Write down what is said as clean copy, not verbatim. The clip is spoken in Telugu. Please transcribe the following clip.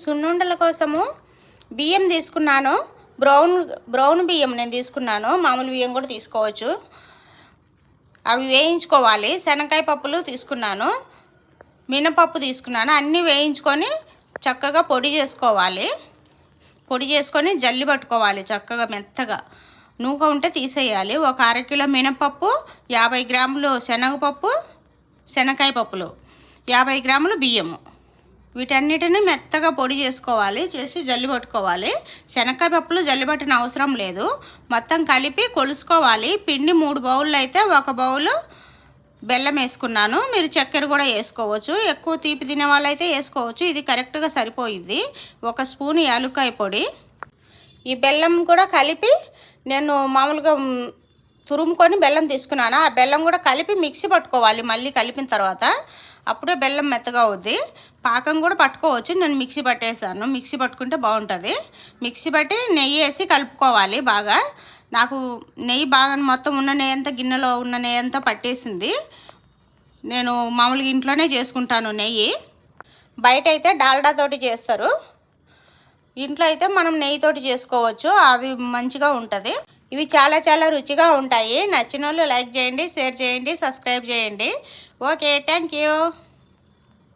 సున్నుండల కోసము బియ్యం తీసుకున్నాను. బ్రౌన్ బియ్యం నేను తీసుకున్నాను. మామూలు బియ్యం కూడా తీసుకోవచ్చు. అవి వేయించుకోవాలి. శనగకాయ పప్పులు తీసుకున్నాను, మినపప్పు తీసుకున్నాను. అన్నీ వేయించుకొని చక్కగా పొడి చేసుకోవాలి. పొడి చేసుకొని జల్లి పట్టుకోవాలి చక్కగా మెత్తగా. నూక ఉంటే తీసేయాలి. ఒక అరకిలో మినపప్పు, 50 గ్రాములు శనగపప్పు, శనగకాయ పప్పులు, 50 గ్రాములు బియ్యము, వీటన్నిటిని మెత్తగా పొడి చేసుకోవాలి. చేసి జల్లి పట్టుకోవాలి. శనగకాయ పప్పులు జల్లి పట్టిన అవసరం లేదు. మొత్తం కలిపి కొలుసుకోవాలి. పిండి 3 బౌళ్ళు అయితే 1 బౌలు బెల్లం వేసుకున్నాను. మీరు చక్కెర కూడా వేసుకోవచ్చు. ఎక్కువ తీపి తినే వాళ్ళైతే వేసుకోవచ్చు. ఇది కరెక్ట్గా సరిపోయిద్ది. 1 స్పూన్ యాలుక్కాయ పొడి. ఈ బెల్లం కూడా కలిపి నేను మామూలుగా తురుముకొని బెల్లం తీసుకున్నాను. ఆ బెల్లం కూడా కలిపి మిక్సీ పట్టుకోవాలి. మళ్ళీ కలిపిన తర్వాత అప్పుడే బెల్లం మెత్తగా అవుద్ది. పాకం కూడా పట్టుకోవచ్చు. నేను మిక్సీ పట్టేసాను. మిక్సీ పట్టుకుంటే బాగుంటుంది. మిక్సీ పట్టి నెయ్యి వేసి కలుపుకోవాలి బాగా. నాకు నెయ్యి బాగా మొత్తం ఉన్న నెయ్యి అంతా, గిన్నెలో ఉన్న నెయ్యి అంతా పట్టేసింది. నేను మామూలుగా ఇంట్లోనే చేసుకుంటాను నెయ్యి. బయట అయితే డాల్డా తోటి చేస్తారు. ఇంట్లో అయితే మనం నెయ్యితోటి చేసుకోవచ్చు. అది మంచిగా ఉంటుంది. ఇవి చాలా చాలా రుచిగా ఉంటాయి. నచ్చిన వాళ్ళు లైక్ చేయండి, షేర్ చేయండి, సబ్స్క్రైబ్ చేయండి. Okay, thank you.